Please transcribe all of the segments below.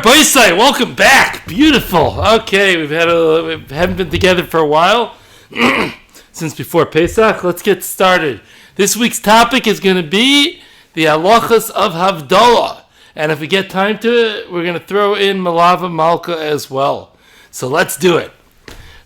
Boyside, welcome back. Beautiful. Okay, we haven't been together for a while since before Pesach. Let's get started. This week's topic is going to be the halachos of Havdala, and if we get time to it, we're going to throw in Malava Malka as well. So let's do it.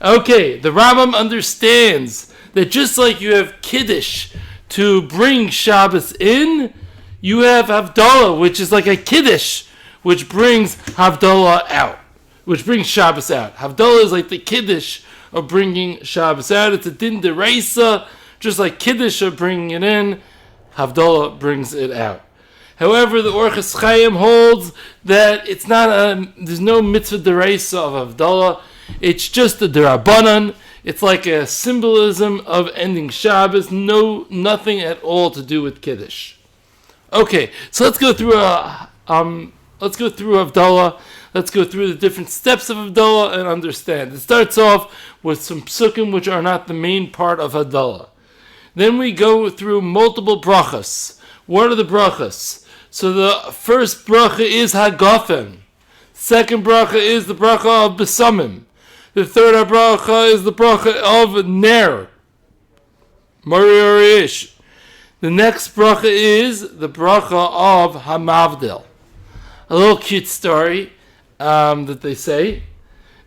Okay, the Rambam understands that just like you have Kiddush to bring Shabbos in, you have Havdala, which is like a Kiddush, which brings Havdala out, which brings Shabbos out. Havdala is like the Kiddush of bringing Shabbos out. It's a din deraisa, just like Kiddush of bringing it in, Havdala brings it out. However, the Orchos Chaim holds that it's not there's no mitzvah deraisa of Havdala. It's just a derabanan. It's like a symbolism of ending Shabbos. Nothing at all to do with Kiddush. Okay, so let's go through Havdala. Let's go through the different steps of Havdala and understand. It starts off with some psukim which are not the main part of Havdala. Then we go through multiple brachas. What are the brachas? So the first bracha is Hagafen. Second bracha is the bracha of Besamim. The third bracha is the bracha of Ner. Mariorish. The next bracha is the bracha of Hamavdil. A little cute story that they say.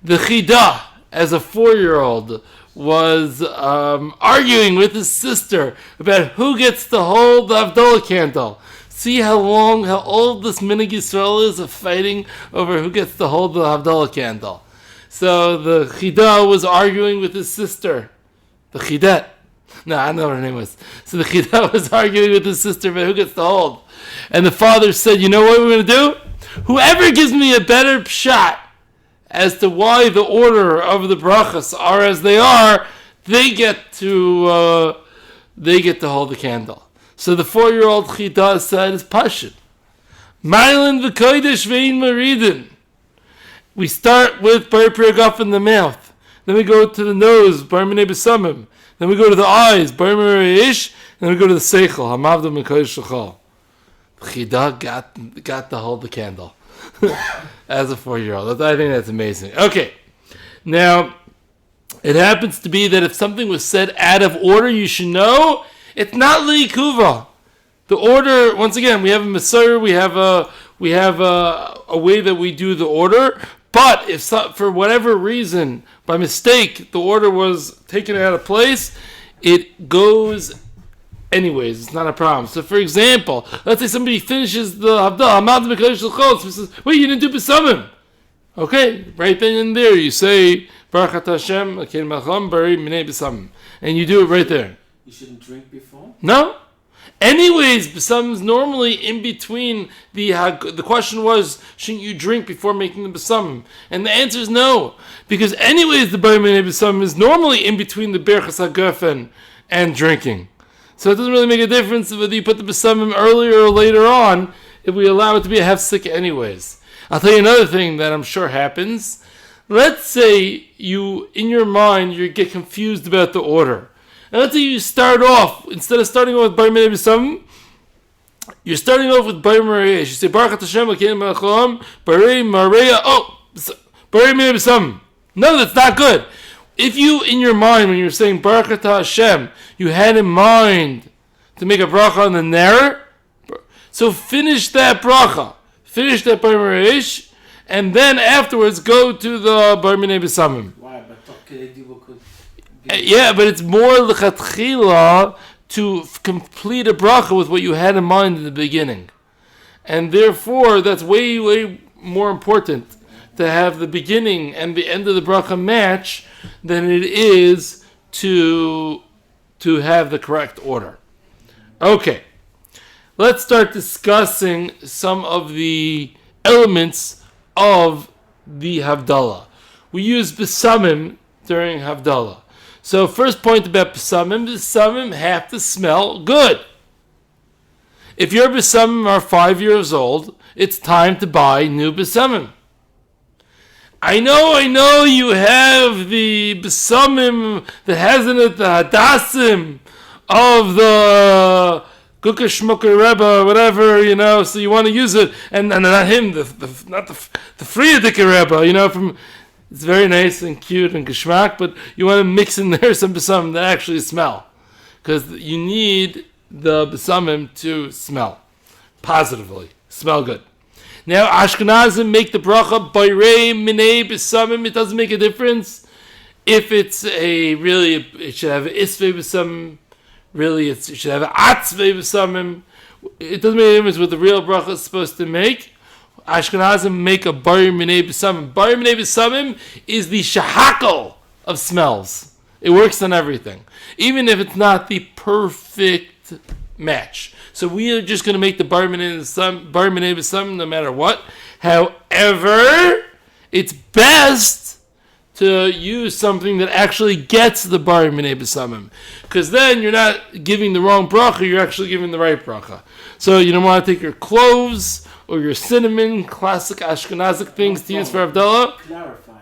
The Chida, as a 4-year-old, was arguing with his sister about who gets to hold the Havdalah candle. See how old this Minig Yisrael is of fighting over who gets to hold the Havdalah candle. So the Chida was arguing with his sister. The Chidet. No, I don't know what her name was. So the Chida was arguing with his sister about who gets to hold. And the father said, you know what we're going to do? Whoever gives me a better shot as to why the order of the brachas are as they are, they get to hold the candle. So the 4-year-old Chida said, "It's pashut. Ma'ilin v'kodesh ve'in maridin." We start with bar piragaf in the mouth. Then we go to the nose, bar minei besamim. Then we go to the eyes, bar mirish. Then we go to the seichel, hamavdil mikodesh shachal. Chida got to hold the candle as a 4-year-old. I think that's amazing. Okay, now it happens to be that if something was said out of order, you should know it's not liikuva. The order, once again, we have a Messiah, we have a way that we do the order. But if for whatever reason, by mistake, the order was taken out of place, it goes anyways, it's not a problem. So, for example, let's say somebody finishes the Havdalah, says, wait, you didn't do Besamim. Okay, right then and there, you say, Baruch Hashem, and you do it right there. You shouldn't drink before? No. Anyways, Besamim is normally in between the question was, shouldn't you drink before making the Besamim? And the answer is no. Because anyways, the Bar Minei Besamim is normally in between the Berchas HaGefen and drinking. So it doesn't really make a difference whether you put the Besamim earlier or later on, if we allow it to be a hefsek anyways. I'll tell you another thing that I'm sure happens. Let's say you, in your mind, you get confused about the order. And let's say you start off, instead of starting off with Bar Minei Besamim, you're starting off with Bar Mareya. You say, Baruch Hashem, Akein Melacham, Barei Mareya, Barei Minei Besamim. No, that's not good. If you, in your mind, when you're saying Baruch Hashem, you had in mind to make a bracha on the ner, so finish that bracha, finish that Bar Mareish, and then afterwards go to the Bar Minei Besamim. Why? But could... Yeah, but it's more l'chatchila to complete a bracha with what you had in mind in the beginning. And therefore, that's way, way more important to have the beginning and the end of the bracha match than it is to have the correct order. Okay, let's start discussing some of the elements of the Havdalah. We use Besamim during Havdalah. So first point about Besamim have to smell good. If your Besamim are 5 years old, it's time to buy new Besamim. I know you have the Besamim that has in it the Hadassim of the Guka Shmucker Rebbe, whatever, so you want to use it, and not him, not the Friedeke Rebbe, from, it's very nice and cute and geschmack, but you want to mix in there some besamim that actually smell, because you need the besamim to smell positively, smell good. Now Ashkenazim make the bracha bayrei minei besamim. It doesn't make a difference if it's it should have isvei besamim. Really, it should have atzvei b'samim. It doesn't make a difference what the real bracha is supposed to make. Ashkenazim make a bar minei b'samim. Bar minei b'samim is the shahakal of smells. It works on everything, even if it's not the perfect match. So we are just going to make the bar minei b'samim no matter what. However, it's best to use something that actually gets the bar minei b'samim, because then you're not giving the wrong bracha, you're actually giving the right bracha. So you don't want to take your cloves or your cinnamon, classic Ashkenazic things to use for Havdala. Clarify,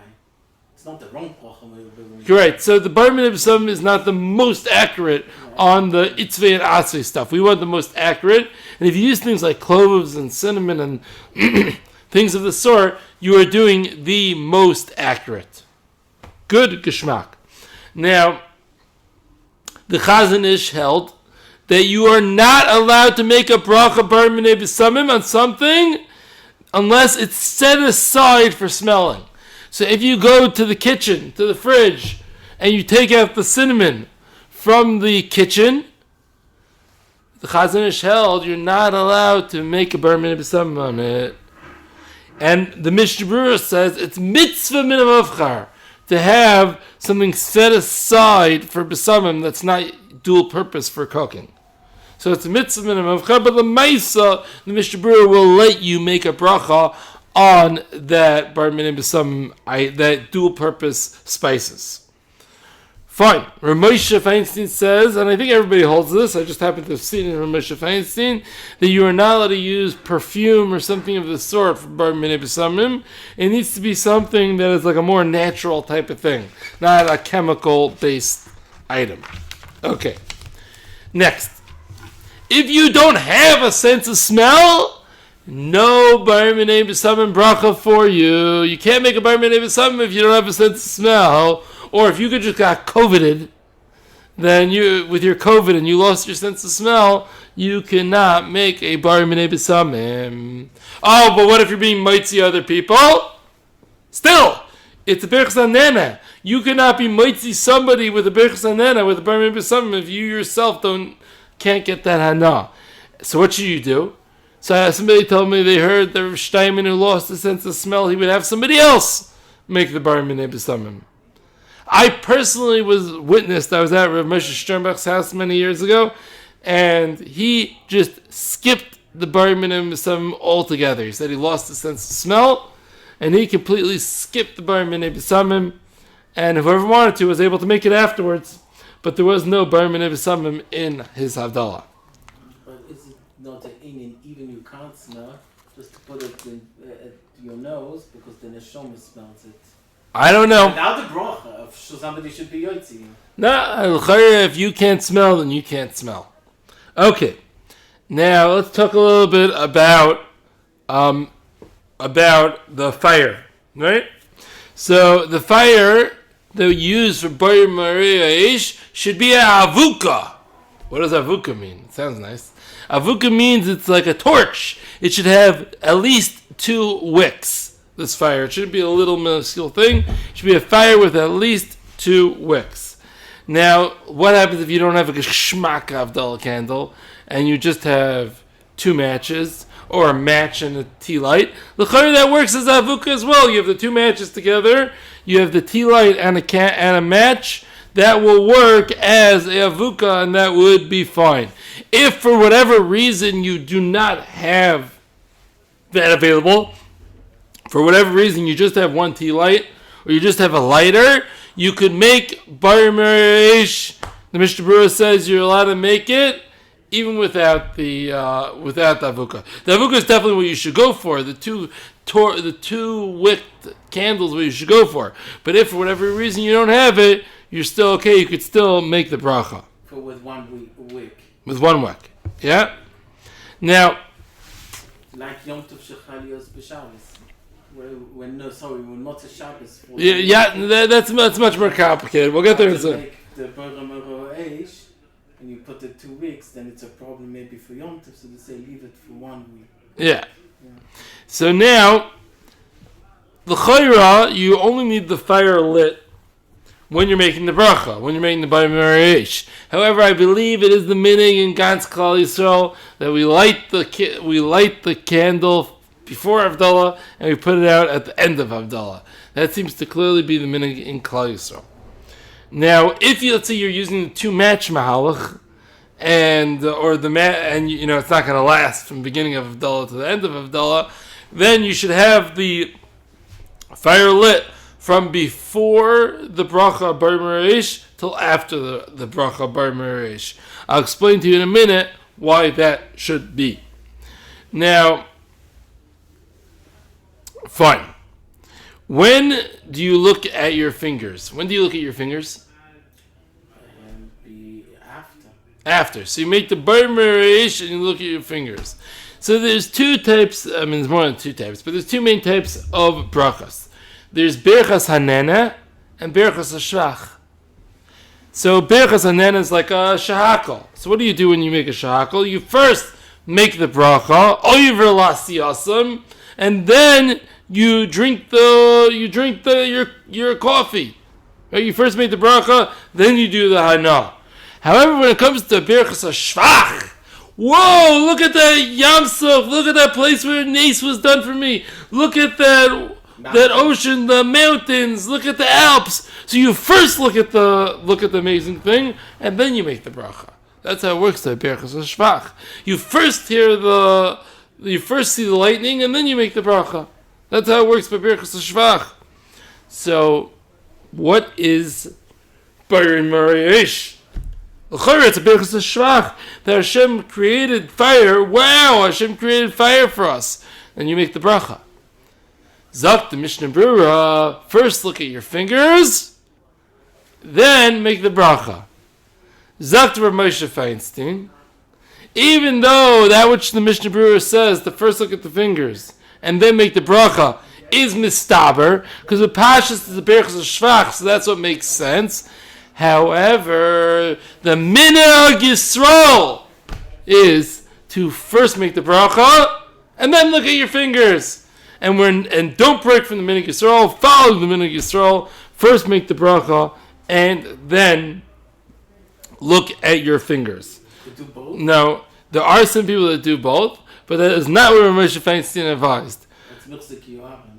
it's not the wrong bracha. Correct. So the bar minei b'samim is not the most accurate on the itzvei and atzvei stuff. We want the most accurate, and if you use things like cloves and cinnamon and things of the sort, you are doing the most accurate. Good geschmack. Now, the Chazon Ish held that you are not allowed to make a bracha bar minei b'samim on something unless it's set aside for smelling. So if you go to the kitchen, to the fridge, and you take out the cinnamon from the kitchen, the Chazon Ish held you're not allowed to make a bar minei b'samim on it. And the Mishnah Berurah says it's mitzvah min avchar to have something set aside for besamim that's not dual purpose for cooking. So it's a mitzvah minimum, but the Maisa, the Mishnah Berurah will let you make a bracha on that bar minei besamim, that dual purpose spices. Fine. Rav Moshe Feinstein says, and I think everybody holds this, I just happen to have seen it in Rav Moshe Feinstein, that you are not allowed to use perfume or something of the sort for bar minei b'samim. It needs to be something that is like a more natural type of thing, not a chemical-based item. Okay. Next. If you don't have a sense of smell, no bar minei b'samim bracha for you. You can't make a bar minei b'samim if you don't have a sense of smell. Or if you could just got COVIDed, then with your COVID and you lost your sense of smell, you cannot make a bar minei b'samim. Oh, but what if you're being mitzi other people? Still, it's a berachas hanena. You cannot be mitzi somebody with a berachas hanena with a bar minei b'samim if you yourself can't get that hana. So what should you do? So somebody told me they heard that Rav Steinman, who lost the sense of smell, he would have somebody else make the bar minei b'samim. I personally I was at Rav Moshe Sternbach's house many years ago, and he just skipped the bar minei b'samim altogether. He said he lost the sense of smell, and he completely skipped the bar minei b'samim, and whoever wanted to was able to make it afterwards, but there was no bar minei b'samim in his Havdala. But is it not an Indian, even you can't smell, just to put it in, at your nose, because the neshama smells it? I don't know. Without the bracha, somebody should be yotzi. No, if you can't smell, then you can't smell. Okay, now let's talk a little bit about the fire, right? So the fire that we use for Bar Maria Ish should be a avuka. What does avuka mean? It sounds nice. Avuka means it's like a torch. It should have at least 2 wicks. This fire. It shouldn't be a little minuscule thing. It should be a fire with at least 2 wicks. Now, what happens if you don't have a geschmack Havdala candle and you just have 2 matches or a match and a tea light? The chayr that works as avuka as well. You have the 2 matches together. You have the tea light and a match. That will work as a avuka, and that would be fine. If for whatever reason you do not have that available, for whatever reason you just have 1 tea light, or you just have a lighter, you could make bar marish. The Mishnah Berurah says you're allowed to make it even without the avuka. The avuka is definitely what you should go for. The two wicked candles, what you should go for. But if for whatever reason you don't have it, you're still okay. You could still make the bracha With 1 wick. With 1 wick. Yeah? Now, Like Yom Tov Shechalios B'Shabbos. When Motzei Shabbos. That's much more complicated. We'll get there in a second. Make the Borah Eish, and you put it 2 weeks, then it's a problem maybe for Yom Tov, so they say leave it for 1 week. Yeah. So now, the chayra, you only need the fire lit when you're making the bracha, when you're making the Borah Eish. However, I believe it is the minig in Gans Klal Yisrael that we light the candle before Havdala and we put it out at the end of Havdala. That seems to clearly be the minig in Klal Yisrael. Now, if let's say you're using the 2-match mahalach, and you know it's not going to last from the beginning of Havdalah to the end of Havdalah, then you should have the fire lit from before the bracha bar merish till after the bracha bar merish. I'll explain to you in a minute why that should be. Now, fine. When do you look at your fingers? When do you look at your fingers? After. So you make the bar merish and you look at your fingers. So there's 2 types, there's more than 2 types, but there's 2 main types of brachas. There's berachas hanena and berachas hashvach. So berachas hanena is like a shahakal. So what do you do when you make a shahakal? You first make the bracha, oiver lasiyasam, and then you drink your coffee. Right? You first make the bracha, then you do the hana. However, when it comes to berachas hashvach, whoa, look at that Yamsuf, look at that place where Nace was done for me. Look at that ocean, the mountains, look at the Alps. So you first look at the amazing thing, and then you make the bracha. That's how it works by berachas hashvach. You first see the lightning, and then you make the bracha. That's how it works by berachas hashvach. So, what is bar merish? It's a berachas hashvach that Hashem created fire. Wow, Hashem created fire for us. And you make the bracha. Zak the Mishnah Brura, first look at your fingers, then make the bracha. Zak the Rav Moshe Feinstein, even though that which the Mishnah Brura says, the first look at the fingers, and then make the bracha, is mistaber, because the pashas is the berachas hashvach, so that's what makes sense. However, the minhag Yisrael is to first make the bracha and then look at your fingers. And don't break from the minhag Yisrael. Follow the minhag Yisrael. First make the bracha and then look at your fingers. You do both? No, there are some people that do both, but that is not what Rav Moshe Feinstein advised. It's mitzvah kiyuah, no?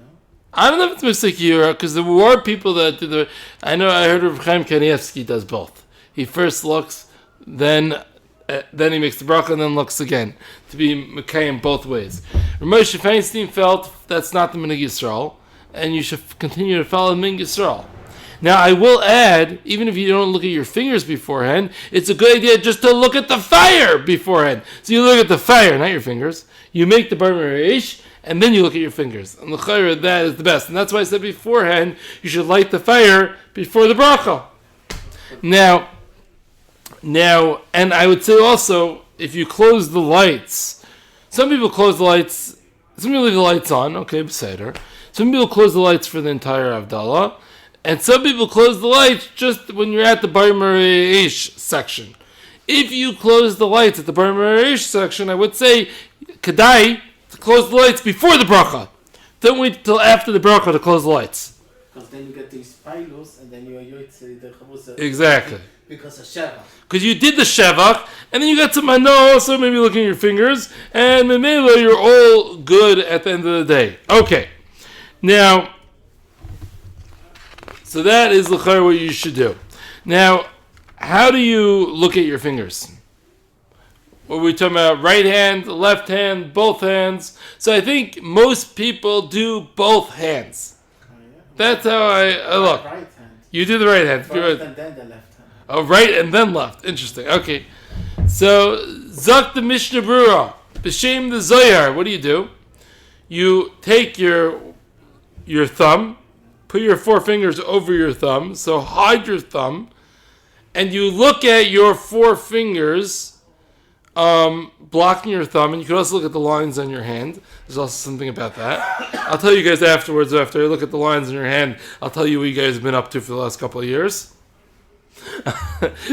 I don't know if it's Mr. Shiur, because there were people that did the... I heard of Chaim Kanievsky does both. He first looks, then he makes the bracha, and then looks again, to be Mekayim both ways. Rav Moshe Feinstein felt that's not the Minhag Yisrael, and you should continue to follow the Minhag Yisrael. Now, I will add, even if you don't look at your fingers beforehand, it's a good idea just to look at the fire beforehand. So you look at the fire, not your fingers. You make the bar merish, and then you look at your fingers. And l'chayra, that is the best. And that's why I said beforehand, you should light the fire before the bracha. Now, and I would say also, if you close the lights, some people close the lights, some people leave the lights on, okay, beseder. Some people close the lights for the entire Havdalah, and some people close the lights just when you're at the bar merish section. If you close the lights at the bar merish section, I would say, kedai, to close the lights before the bracha. Don't wait till after the bracha to close the lights. Because then you get these pilus, and then you are yoytze the chavusa. Exactly. Because of shevach. Because you did the shevach, and then you got some mano also, maybe looking at your fingers, and memela, you're all good at the end of the day. Okay. Now, so that is l'chayr what you should do. Now, how do you look at your fingers? What are we talking about? Right hand, left hand, both hands. So I think most people do both hands. Oh, yeah. That's how I look. Right hand. You do the right hand. First and then the left hand. Oh, right and then left. Interesting. Okay. So, Zak the Mishnah Brura, B'Shem the Zoyar. What do? You take your thumb, put your 4 fingers over your thumb, so hide your thumb, and you look at your 4 fingers blocking your thumb, and you can also look at the lines on your hand. There's also something about that. I'll tell you guys afterwards. After I look at the lines on your hand, I'll tell you what you guys have been up to for the last couple of years.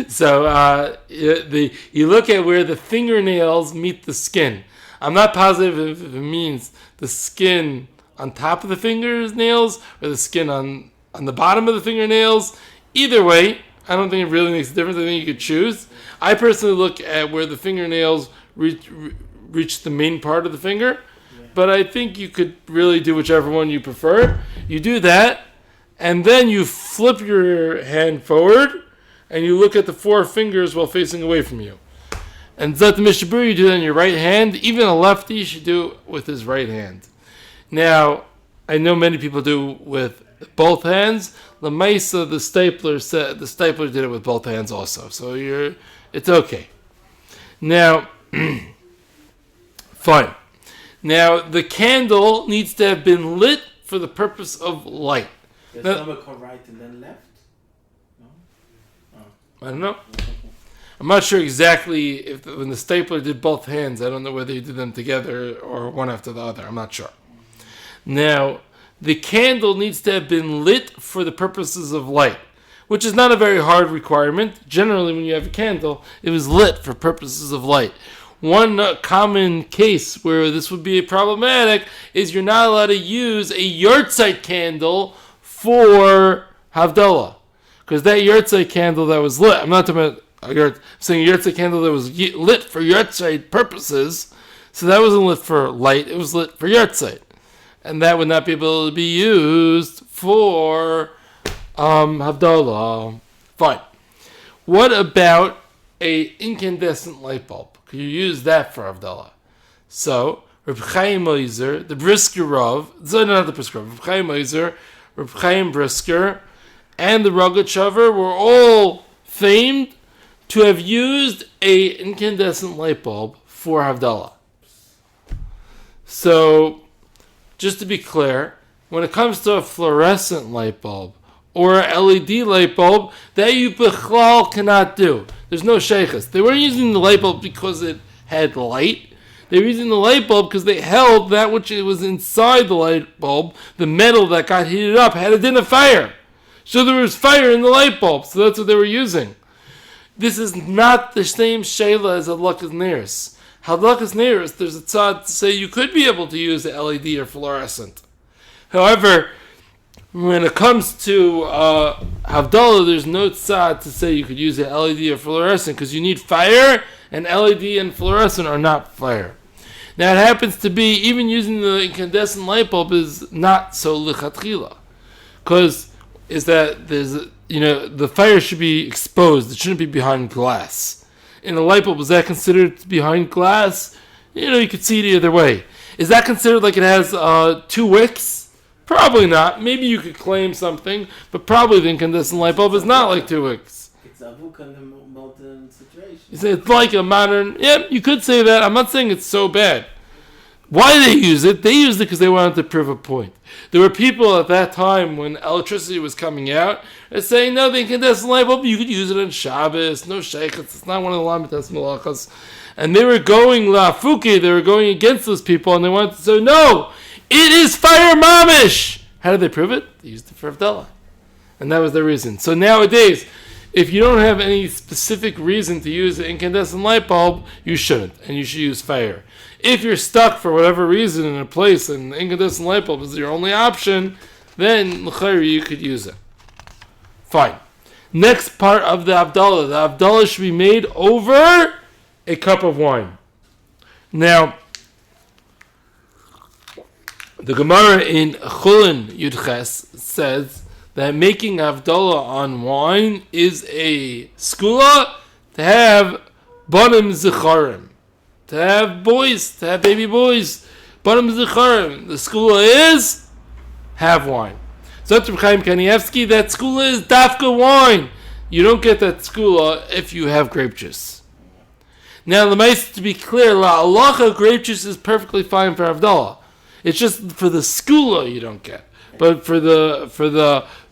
So you look at where the fingernails meet the skin. I'm not positive if it means the skin on top of the fingernails or the skin on the bottom of the fingernails. Either way, I don't think it really makes a difference. I think you could choose. I personally look at where the fingernails reach the main part of the finger, but I think you could really do whichever one you prefer. You do that, and then you flip your hand forward, and you look at the four fingers while facing away from you. And Zat Mishabur, you do it on your right hand. Even a lefty should do it with his right hand. Now, I know many people do with both hands. Lamaisa, the stapler did it with both hands also. So it's okay. Now, fine. Now, the candle needs to have been lit for the purpose of light. Does number come right and then left? No? Oh. I don't know. I'm not sure exactly when the stapler did both hands. I don't know whether he did them together or one after the other. I'm not sure. Now, the candle needs to have been lit for the purposes of light, which is not a very hard requirement. Generally, when you have a candle, it was lit for purposes of light. One common case where this would be problematic is you're not allowed to use a yahrzeit candle for Havdala, because that yahrzeit candle that was lit, I'm not talking about I'm saying a yahrzeit candle that was lit for yahrzeit purposes, so that wasn't lit for light, it was lit for yahrzeit. And that would not be able to be used for Havdalah. Fine. What about a incandescent light bulb? Could you use that for Havdalah? So, Reb Chaim Oizer, the Brisker Rav, not the Brisker Rav, Reb Chaim Oizer, Reb Chaim Brisker, and the Rogachover were all famed to have used a incandescent light bulb for Havdalah. So, just to be clear, when it comes to a fluorescent light bulb or a LED light bulb, that you bichlal cannot do. There's no sheikhs. They weren't using the light bulb because it had light. They were using the light bulb because they held that which was inside the light bulb, the metal that got heated up, had a din of fire. So there was fire in the light bulb, so that's what they were using. This is not the same shayla as Hadlakas Neiros. Hadlakas Neiros, there's a tzad to say you could be able to use the LED or fluorescent. However, when it comes to Havdalah, there's no tzad to say you could use the LED or fluorescent because you need fire, and LED and fluorescent are not fire. Now, it happens to be, even using the incandescent light bulb is not so lichatchila, because is that there's, the fire should be exposed. It shouldn't be behind glass. In a light bulb, is that considered behind glass? You could see it either way. Is that considered like it has 2 wicks? Probably not. Maybe you could claim something, but probably the incandescent light bulb is not like 2 wicks. It's a book in the modern situation. You say it's like a modern... Yeah, you could say that. I'm not saying it's so bad. Why did they use it? They used it because they wanted to prove a point. There were people at that time when electricity was coming out and saying, no, the incandescent light bulb, you could use it on Shabbos, no sheikhs, it's not one of the lamitas malachas. And they were going lafuki, they were going against those people, and they wanted to say, no, it is fire mamish. How did they prove it? They used it for Havdalah. And that was their reason. So nowadays, if you don't have any specific reason to use an incandescent light bulb, you shouldn't, and you should use fire. If you're stuck for whatever reason in a place and the incandescent light bulb is your only option, then you could use it. Fine. Next part of the Havdalah. The Havdalah should be made over a cup of wine. Now, the Gemara in Chulin Yudches says that making Havdalah on wine is a skula to have banim zicharim. To have boys, to have baby boys. Banim zicharim. The skula is have wine. So that's Reb Chaim Kanievsky. That skula is dafka wine. You don't get that skula if you have grape juice. Now, to be clear, la alacha grape juice is perfectly fine for Havdalah. It's just for the skula you don't get. But for the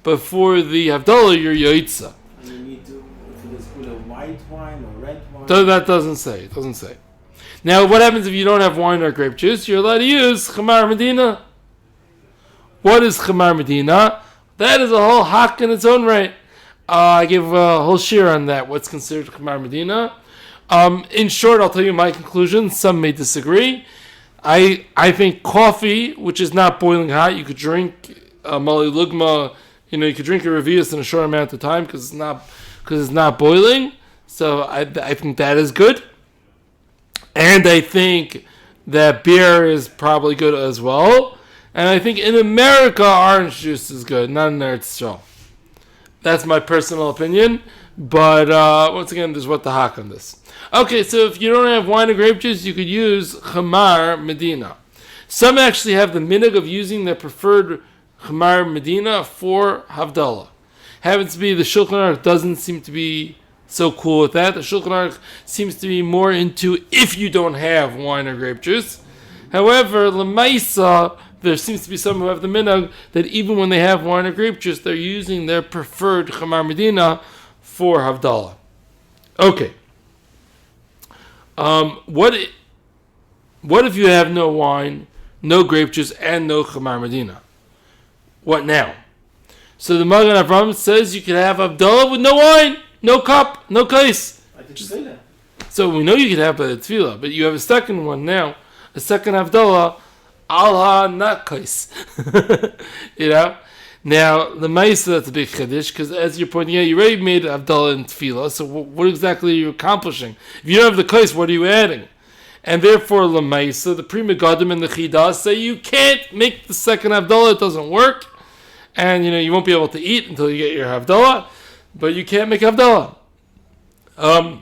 Havdalah you're yoitza. And you need to, for the skula, white wine or red wine. So that doesn't say. It doesn't say. Now, what happens if you don't have wine or grape juice? You're allowed to use Chamar Medina. What is Chamar Medina? That is a whole hak in its own right. I gave a whole shiur on that. What's considered Chamar Medina? In short, I'll tell you my conclusion. Some may disagree. I think coffee, which is not boiling hot, you could drink Mali Lugma. You could drink a Revius in a short amount of time because it's not boiling. So I think that is good. And I think that beer is probably good as well. And I think in America, orange juice is good, not in Eretz Yisrael. That's my personal opinion. But once again, there's what the hak on this. Okay, so if you don't have wine or grape juice, you could use Chamar Medina. Some actually have the minhag of using their preferred Chamar Medina for Havdala. Happens to be the Shulchan Aruch doesn't seem to be so cool with that. The Shulchan Aruch seems to be more into if you don't have wine or grape juice. However, Lemaisa, there seems to be some who have the minhag that even when they have wine or grape juice, they're using their preferred Chamar Medina for Havdalah. Okay. What if you have no wine, no grape juice, and no Chamar Medina? What now? So the Magen Avraham says you can have Havdalah with no wine, no cup, no kais. I didn't say that. So we know you can have a tefillah, but you have a second one now, a second Havdalah, al not kais. Now, the Maisa, that's a big chiddush, because as you're pointing out, you already made Havdalah and Tefillah, so what exactly are you accomplishing? If you don't have the kais, what are you adding? And therefore, the Maisa, the Pri Megadim and the Chidah say you can't make the second Havdalah, it doesn't work, and you won't be able to eat until you get your Havdalah, but you can't make Havdalah. The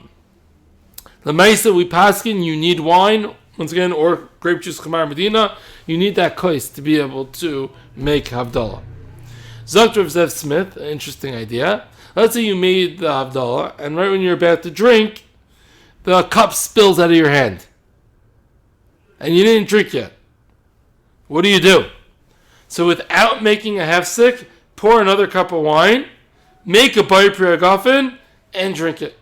Maisa, we paskin, you need wine, once again, or grape juice, Chamar Medina, you need that kais to be able to make Havdalah. Dr. Zev Smith, an interesting idea. Let's say you made the Havdalah, and right when you're about to drink, the cup spills out of your hand. And you didn't drink yet. What do? So without making a hefsek, pour another cup of wine, make a Bayer Priagafen, and drink it.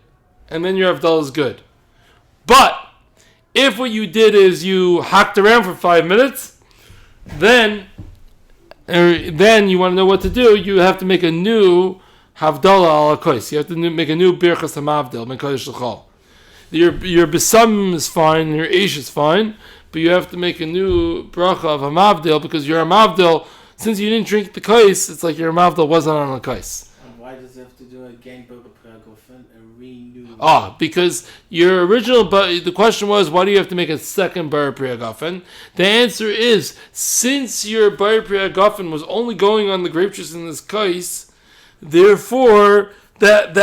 And then your Havdalah is good. But, if what you did is you hocked around for 5 minutes, then you want to know what to do, you have to make a new Havdalah ala kois. You have to make a new Birchas HaMavdil, Ben Kodesh L'chol. Your Besam is fine, your Eish is fine, but you have to make a new Bracha of HaMavdil, because your HaMavdil, since you didn't drink the kois, it's like your HaMavdil wasn't on the kois. And why does it have to do again Burger Pragofen and renew? Because your original, but the question was, why do you have to make a second Bar Priagafen? The answer is, since your Bar Priagafen was only going on the grape juice in this kais, therefore that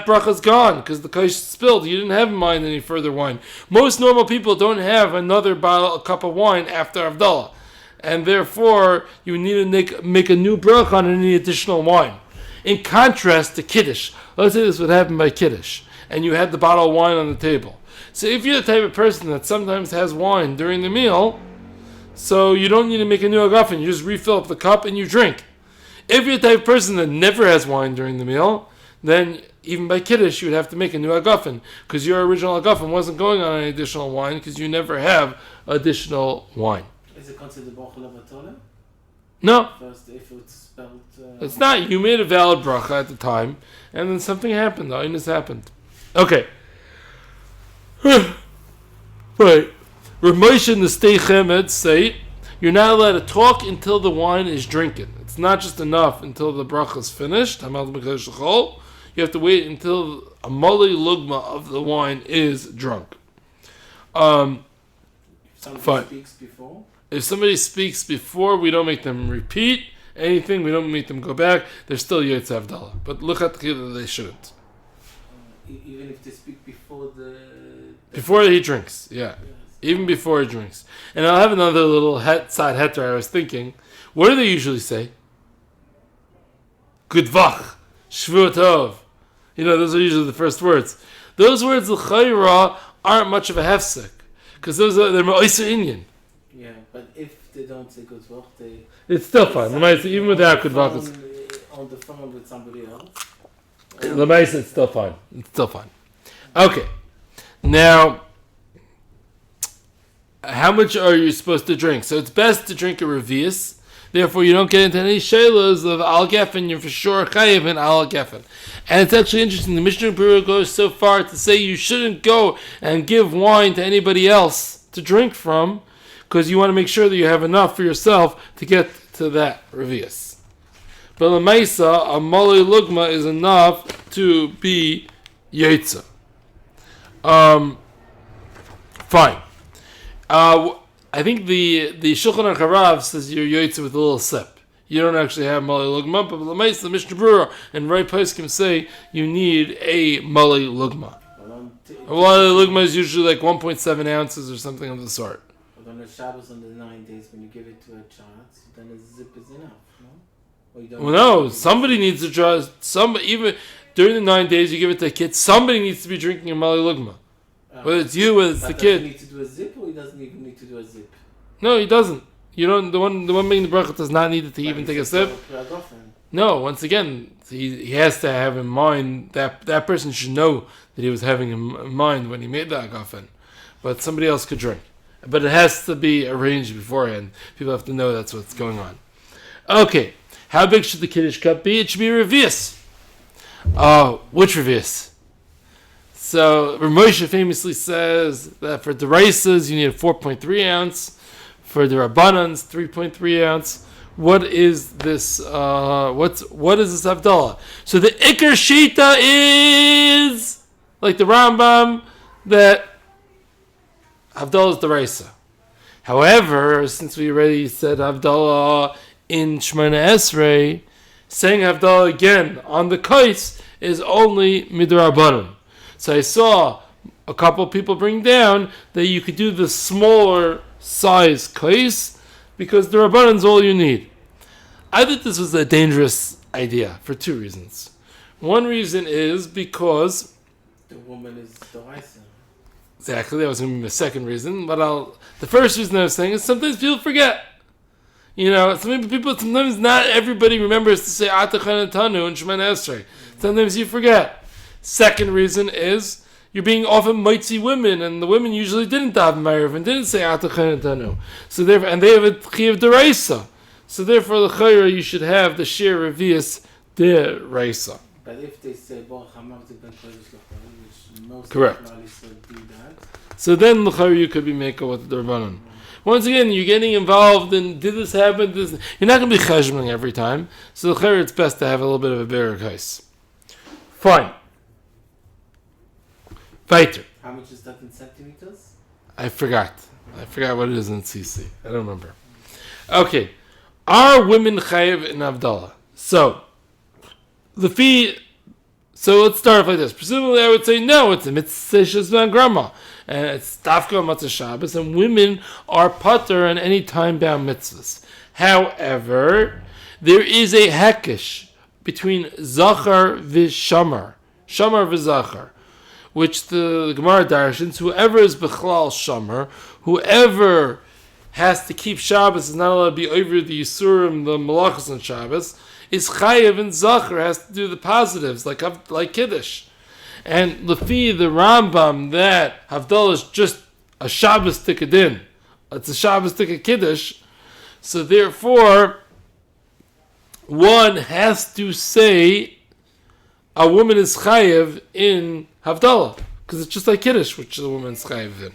bracha's gone because the kais spilled. You didn't have in mind any further wine. Most normal people don't have another cup of wine after Havdalah, and therefore you need to make a new bracha on any additional wine. In contrast to Kiddush, let's say this would happen by Kiddush, and you had the bottle of wine on the table. So if you're the type of person that sometimes has wine during the meal, so you don't need to make a new agafen, you just refill up the cup and you drink. If you're the type of person that never has wine during the meal, then even by Kiddush you would have to make a new agafen, because your original agafen wasn't going on any additional wine, because you never have additional wine. Is it considered Bracha Levatole? No. First, if it's spelled... It's not. You made a valid bracha at the time, and then something happened. The Inus happened. Okay. Right. Rav Moshe and the Stei Chemed say you're not allowed to talk until the wine is drinking. It's not just enough until the bracha is finished. You have to wait until a mali lugma of the wine is drunk. Somebody speaks before? If somebody speaks before, we don't make them repeat anything. We don't make them go back. They're still Yotze Havdalah. But look at the kid that they shouldn't. Even if they speak before Before he drinks, yeah. Yes. Even before he drinks. And I'll have another little side heter I was thinking. What do they usually say? Good vach. Shvu tov. Those are usually the first words. Those words, l'chayra, aren't much of a hefsek. Because they're ma'oser inyan. Yeah, but if they don't say good vach, it's still fine. Even without good vach, on the phone with somebody else. it's still fine. It's still fine. Okay. Now, how much are you supposed to drink? So it's best to drink a revius. Therefore, you don't get into any shaylas of al gefen. You're for sure chayiv in al gefen. And it's actually interesting. The Mishnah Berurah goes so far to say you shouldn't go and give wine to anybody else to drink from, because you want to make sure that you have enough for yourself to get to that revius. But l'maisa, a malei lugma is enough to be yetza. Fine. I think the Shulchan Aruch Harav says you're yotze with a little sip. You don't actually have malei lugma, but l'maisa, the Mishnah Berurah and Ray Poskim say you need a malei lugma. A malei lugma is usually like 1.7 ounces or something of the sort. But on the Shabbos on the 9 days, when you give it to a child, then a zip is enough, no? Or you don't Well, no, somebody needs to try. Even during the 9 days, you give it to a kid. Somebody needs to be drinking a malei lugma. Whether it's you, whether it's the kid. Does he need to do a zip, or he doesn't even need to do a zip? No, he doesn't. You don't. The one making the bracha does not need to even take a sip. No, once again, he has to have in mind that person should know that he was having in mind when he made the agafen. But somebody else could drink. But it has to be arranged beforehand. People have to know that's what's going on. Okay, how big should the kiddush cup be? It should be a revius. Which revius? So Ramosha famously says that for deraisas you need a 4.3 ounce. For the Rabbanans, 3.3 ounce. What is this? What is this Havdala? So the Iker Shita is like the Rambam that Havdala is deraisa. However, since we already said Havdala in Shemona Esrei, saying Havdala again on the kais is only midrabanan. So I saw a couple of people bring down that you could do the smaller size kais because the Rabbanan is all you need. I think this was a dangerous idea for two reasons. One reason is because the woman is deraisa. Exactly, that was going to be my second reason. But the first reason I was saying is sometimes people forget. Sometimes not everybody remembers to say Atachan Tanu and Shemana Esrei. Sometimes you forget. Second reason is you're being often mitzi women, and the women usually didn't daven ma'ariv and didn't say Atachan Tanu. So therefore, and they have a chiyuv deraisa. So therefore, the chayra you should have the shir revius deraisa. But if they say Baruch Hamavdi ben Kodesh L'Chayim, which most correct. Do that. So then the chayra you could be making with the Rabbanan. Once again, you're getting involved in did this happen? You're not going to be cheshboning every time. So the chayra, it's best to have a little bit of a bigger case. Fine. Weiter. How much is that in centimeters? I forgot what it is in CC. I don't remember. Okay. Are women chayiv in Havdala? So let's start off like this. Presumably I would say no, it's a mitzvah shezman grandma. And it's dafka matzah Shabbos, and women are pater on any time-bound mitzvahs. However, there is a hekesh between zachar v'shamar. Shamar v'zachar. Which the Gemara darshans, whoever is bechlal shamar, whoever has to keep Shabbos is not allowed to be over the Yisurim, the Malachos on Shabbos, is chayiv and zachar, has to do the positives, like Kiddush. And Lefi, the Rambam, that Havdalah is just a Shabbos tikadin. It's a Shabbos tikad Kiddush. So therefore, one has to say a woman is chayiv in Havdalah, because it's just like Kiddush, which the woman is chayiv in.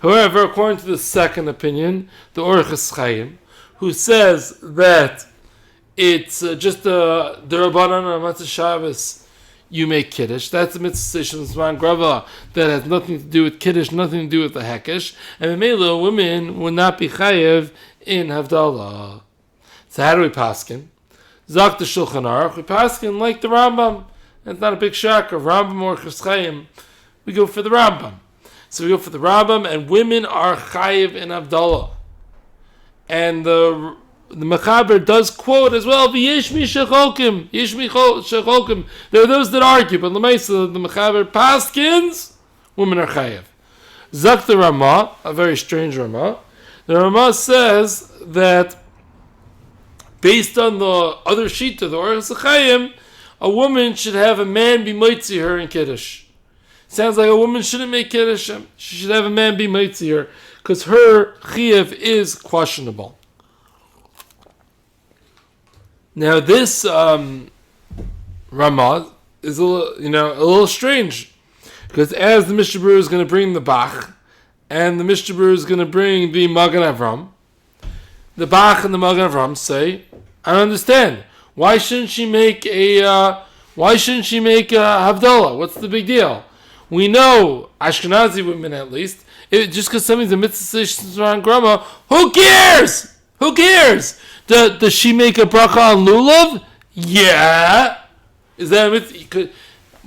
However, according to the second opinion, the Orchos Chaim, who says that it's just the Rabbanan on Matzah Shabbos, you make Kiddush. That's a mitzvah Zman Grava that has nothing to do with Kiddush, nothing to do with the Hekesh. And the Mela women would not be chayiv in Havdalah. So how do we paskin? Zak the Shulchan Aruch, we paskin like the Rambam. It's not a big shocker. Rambam or Orchos Chaim, we go for the Rambam. So we go for the Rambam, and women are chayiv in Havdalah. And the Mechaber does quote as well, V'yishmi shecholkim, Yishmi shecholkim. There are those that argue, but the Mechaber paskins, women are chayiv. Zak the Ramah, a very strange Ramah. The Ramah says that based on the other shita, the Orchos Chaim, a woman should have a man be mitzi her in Kiddush. Sounds like a woman shouldn't make Kiddush. She should have a man be Mitzi her, because her Chiyuv is questionable. Now this Ramah is a little strange, because as the Mishnah Berurah is going to bring the Bach, and the Mishnah Berurah is going to bring the Magen Avram, the Bach and the Magen Avram say, I don't understand. Why shouldn't she make a Havdalah? What's the big deal? We know Ashkenazi women, at least, just because something's a mitzvah on grandma, who cares? Who cares? Does she make a bracha on lulav? Yeah. Is that a mitzvah?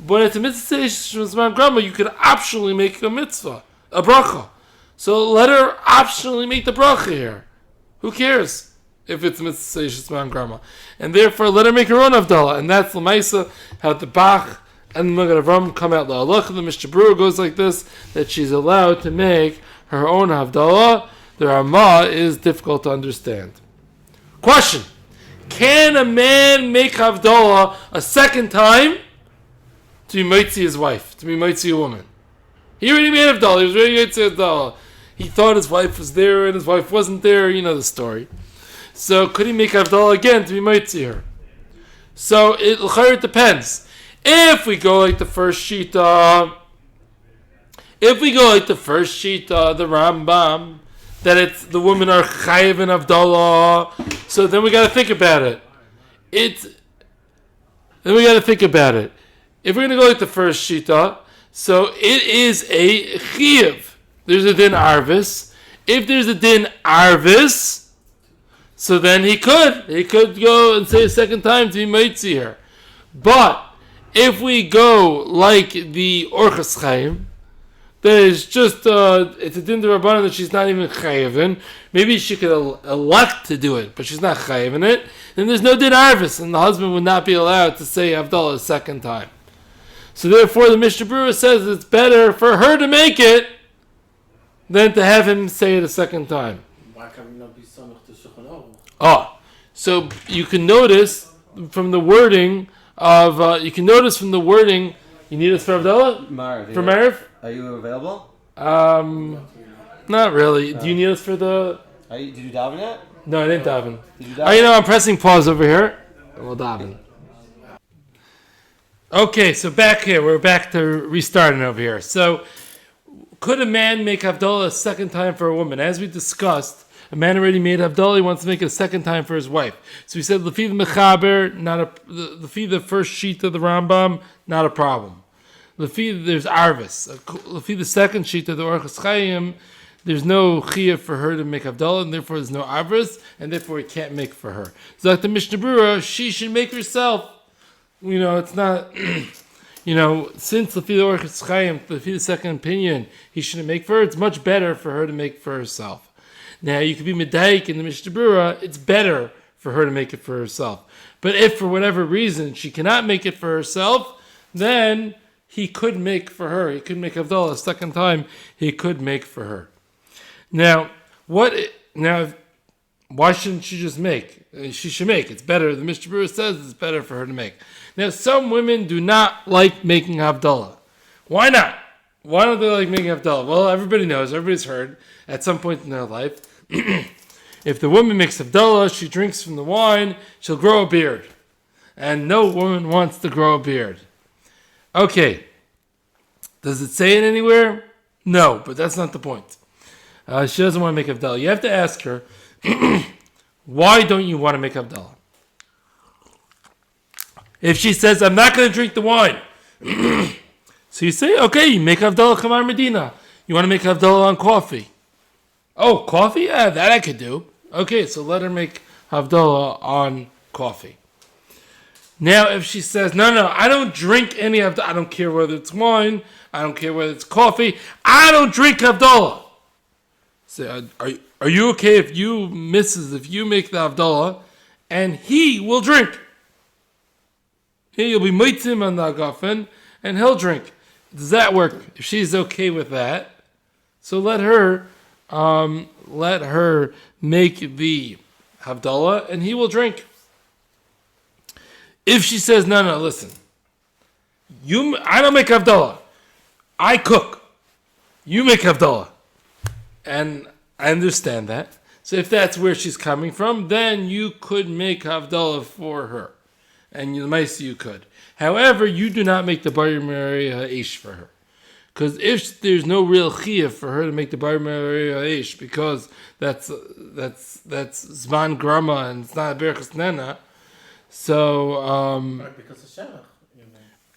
When it's a mitzvah on grandma, you could optionally make a mitzvah, a bracha. So let her optionally make the bracha here. Who cares if it's mitzvah on grandma? And therefore, let her make her own Havdalah. And that's l'maisa how the Bach and the Magen Avram come out. The Mishnah Berurah goes like this, that she's allowed to make her own Havdalah. The Ramah is difficult to understand. Question: can a man make Havdalah a second time to be mitzi his wife, to be mitzi a woman? He already made Havdalah. He was ready to mitzi Havdalah. He thought his wife was there and his wife wasn't there. You know the story. So could he make Havdalah again to be mitzi her? So it depends. If we go like the first shita, the Rambam, that it's the women are chayiv in Havdalah, so then we got to think about it. If we're going to go like the first shita, so it is a chiyiv. There's a din arvis. If there's a din arvis, so then he could go and say a second time to be mitzi here. But if we go like the Orchos Chaim, that is just it's a din d'Rabbanan that she's not even chayiv in. Maybe she could elect to do it, but she's not chayiv in it. Then there's no din arvis, and the husband would not be allowed to say Havdalah a second time. So therefore, the Mishnah Berurah says it's better for her to make it than to have him say it a second time. Why can we not be samach to Shulchan Aruch? Oh, so you can notice from the wording of you need us for Havdalah? Marv, For Marv? Are you available? Not really. Do you need us for the... Did you daven yet? No, I didn't daven. Did you daven? I'm pressing pause over here. We'll daven. Okay, so back here. We're back to restarting over here. So, could a man make Havdalah a second time for a woman? As we discussed, a man already made Havdalah. He wants to make it a second time for his wife. So we said, Lefi the Mechaber, Lefi the first sheet of the Rambam, not a problem. Lefi, there's Arvis. Lefi the second sheet of the Orchos Chaim, there's no chiyuv for her to make Havdalah, and therefore there's no Arvis, and therefore he can't make for her. So like the Mishnah Berurah, she should make herself. It's not... since Lefi the Orchos Chaim, Lefi the second opinion, he shouldn't make for her, it's much better for her to make for herself. Now, you could be Medaik in the Mishnah Berurah, it's better for her to make it for herself. But if for whatever reason she cannot make it for herself, then he could make for her. He could make Havdalah a second time. He could make for her. Now, why shouldn't she just make? She should make. It's better. The Mishnah Berurah says it's better for her to make. Now, some women do not like making Havdalah. Why not? Why don't they like making Havdalah? Well, everybody knows, everybody's heard, at some point in their life, if the woman makes Havdalah, she drinks from the wine, she'll grow a beard. And no woman wants to grow a beard. Okay. Does it say it anywhere? No, but that's not the point. She doesn't want to make Havdalah. You have to ask her, why don't you want to make Havdalah? If she says, I'm not going to drink the wine, so you say, okay, you make Havdalah Chamar Medina. You want to make Havdalah on coffee. Oh, coffee? Yeah, that I could do. Okay, so let her make Havdalah on coffee. Now, if she says, no, I don't drink any Havdalah. I don't care whether it's wine. I don't care whether it's coffee. I don't drink Havdalah. Say, are you okay if you make the Havdalah and he will drink? You'll be mitzim on the agafen and he'll drink. Does that work? If she's okay with that, so let her make the Havdalah and he will drink. If she says, no, listen, I don't make Havdalah. I cook, you make Havdala. And I understand that. So if that's where she's coming from, then you could make Havdala for her. And you could. However, you do not make the Bar Meri Ha'esh for her. Because if there's no real chiyuv for her to make the Bar Meri Ha'esh, because that's Zman Grama and it's not a Berachas Nena, so... Right, because of Shevach.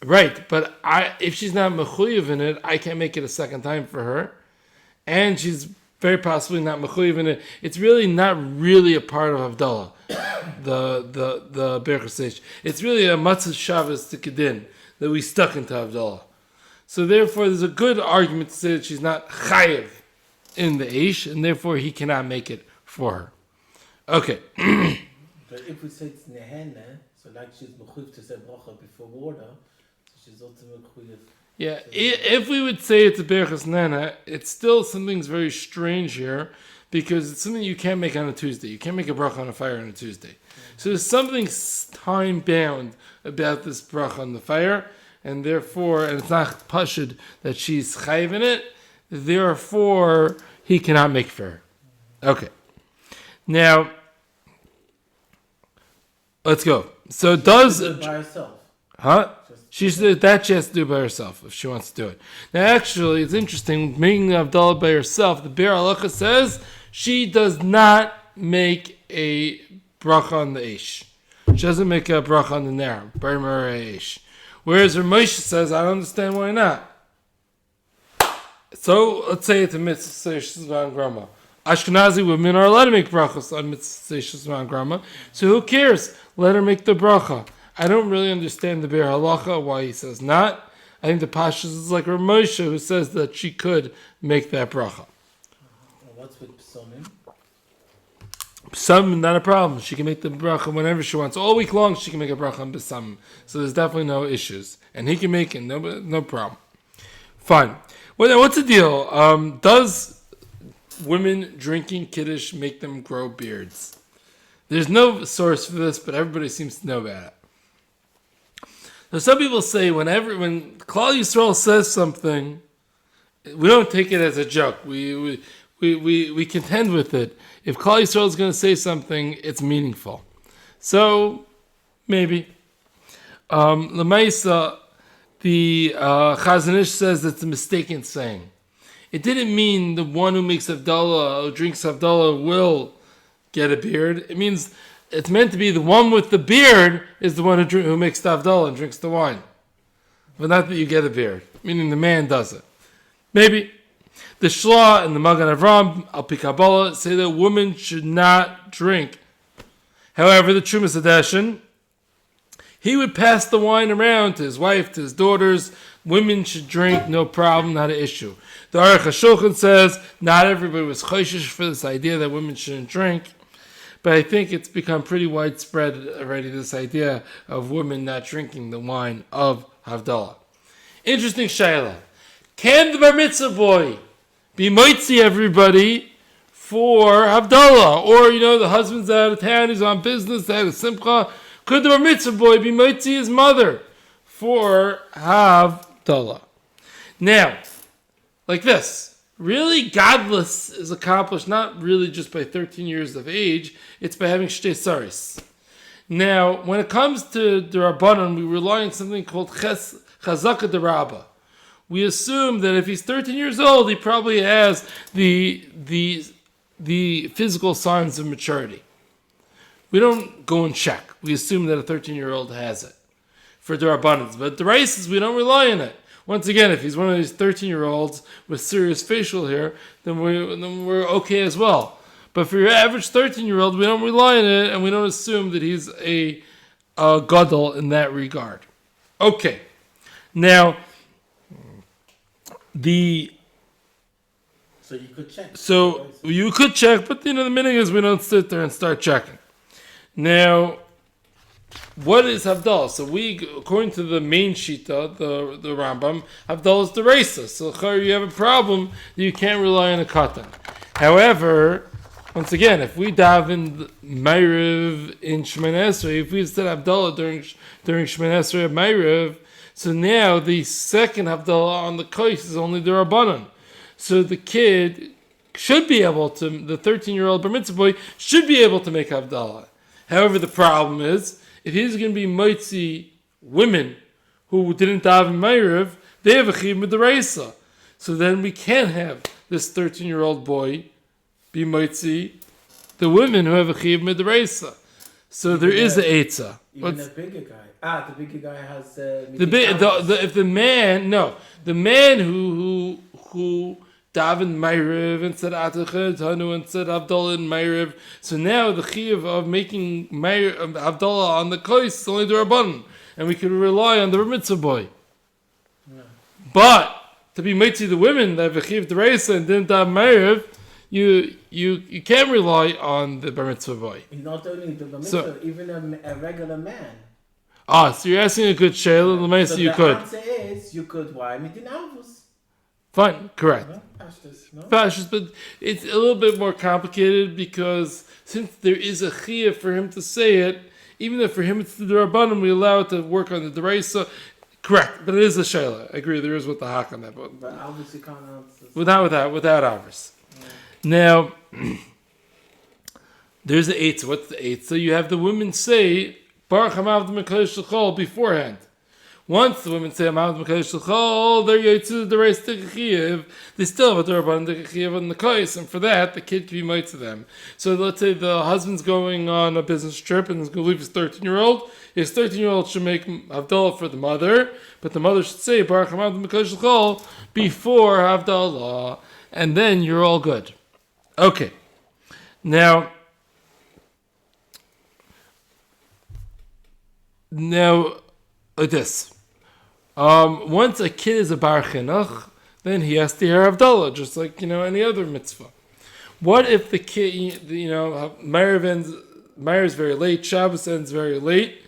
Right, but if she's not mechuyev in it, I can't make it a second time for her. And she's very possibly not mechuyev in it. It's really not really a part of Havdalah, the Berachas Eish. It's really a Matzah Shabbos to Kedin that we stuck into Havdalah. So therefore, there's a good argument to say that she's not chayev in the Eish, and therefore he cannot make it for her. Okay. But if we say it's Nehene, so like she's mechuyev to say bracha before water, so she's also mechuyev. Yeah, if we would say it's a Berachas Nena, it's still something's very strange here, because it's something you can't make on a Tuesday. You can't make a bracha on a fire on a Tuesday. So there's something time-bound about this bracha on the fire, and therefore, and it's not pashud that she's chayiv in it, therefore, he cannot make for her. Okay. Now, let's go. So does... by herself. Huh? She has to do by herself if she wants to do it. Now, actually, it's interesting. Making the Havdalah by herself, the Be'er Halacha says she does not make a bracha on the Eish. She doesn't make a bracha on the Ner, Bar Meri Eish. Whereas Moshe says, I don't understand why not. So, let's say it's a mitzvah Seishazman Grama. Ashkenazi women are allowed to make brachas on mitzvah Seishazman Grama. So who cares? Let her make the bracha. I don't really understand the Be'er Halacha, why he says not. I think the Pashas is like Rav Moshe, who says that she could make that bracha. What's with Psomim? Psam, not a problem. She can make the bracha whenever she wants. All week long, she can make a bracha on Psam. So there's definitely no issues. And he can make it, no problem. Fine. Well, what's the deal? Does women drinking Kiddush make them grow beards? There's no source for this, but everybody seems to know about it. So some people say when Klal Yisrael says something, we don't take it as a joke. We contend with it. If Klal Yisrael is going to say something, it's meaningful. So maybe. L'maisa, the Chazon Ish says it's a mistaken saying. It didn't mean the one who makes Havdalah, who drinks Havdalah, will get a beard. It means it's meant to be the one with the beard is the one who makes the Havdalah and drinks the wine. But not that you get a beard, meaning the man does it. Maybe. The Shla and the Magan Avram, Al Pi Kabbalah, say that women should not drink. However, the Trumas Hadeshin, he would pass the wine around to his wife, to his daughters. Women should drink, no problem, not an issue. The Aruch HaShulchan says not everybody was choishish for this idea that women shouldn't drink. But I think it's become pretty widespread already, this idea of women not drinking the wine of Havdalah. Interesting shayla. Can the bar mitzvah boy be moitzi everybody for Havdalah? Or, the husband's out of town, he's on business, out of simcha. Could the bar mitzvah boy be moitzi his mother for Havdalah? Now, like this. Really, godless is accomplished not really just by 13 years of age, it's by having shtei saris. Now, when it comes to the Rabbanon, we rely on something called chazaka de Rabbah. We assume that if he's 13 years old, he probably has the physical signs of maturity. We don't go and check. We assume that a 13-year-old has it for the Rabbanons. But the races, we don't rely on it. Once again, if he's one of these 13-year-olds with serious facial hair, then we're okay as well. But for your average 13-year-old, we don't rely on it, and we don't assume that he's a gadol in that regard. Okay. Now, So you could check. So you could check, but the meaning is we don't sit there and start checking. Now, what is Havdalah? So according to the main Shita, the Rambam, Havdalah is the Reisa. So you have a problem that you can't rely on a katan. However, once again, if we daven Ma'ariv in Shemoneh Esrei, if we said Havdalah during Shemoneh Esrei of Ma'ariv, So now the second Havdalah on the kois is only the Rabbanon. So the kid should be able to, the 13-year-old bar mitzvah boy should be able to make Havdalah. However, the problem is, if he's going to be mitzi women who didn't daven Ma'ariv, they have a chiyuv mid'oraisa. So then we can't have this 13-year-old boy be mitzi the women who have a chiyuv mid'oraisa. So there is a eitzah. Even the bigger guy. The bigger guy has The man who davened Ma'ariv and said Atachad Hanu and said Havdalah in Ma'ariv. So now the chiyuv of making Havdalah on the kois is only the Rabbanon, and we can rely on the bar mitzvah boy. Yeah. But to be mitzi the women that have a chiyuv d'oraisa and didn't daven Ma'ariv, you can't rely on the bar mitzvah boy. Not only the bar mitzvah, even a regular man. So you're asking a good shayla. So you the could. answer is you could. Why midin avos? Fine, correct. No? Pashtus, no? Pashtus, but it's a little bit more complicated because since there is a chiyuv for him to say it, even though for him it's the Rabbanim, we allow it to work on the d'oraisa. Correct, but it is a shayla. I agree. There is with the hak on that, but obviously can't answer. Without ours. Yeah. Now, there's the eitzah. What's the eitzah? You have the women say Baruch Hamav Mekadosh L'Chol beforehand. Once the women say Hamav Mekadosh L'Chol, they're Yotzu the Reis Chiyuv. They still have a D'Rabbanan Chiyuv on the kois, and for that the kid can be made to them. So let's say the husband's going on a business trip and is going to leave his 13-year-old. His 13-year-old should make Havdalah for the mother, but the mother should say Baruch Hamav Mekadosh L'Chol before Havdalah, and then you're all good. Okay. Now, like this. Once a kid is a bar chinuch, then he has to hear Havdalah, just like any other mitzvah. What if the kid, Ma'ariv is very late, Shabbos ends very late,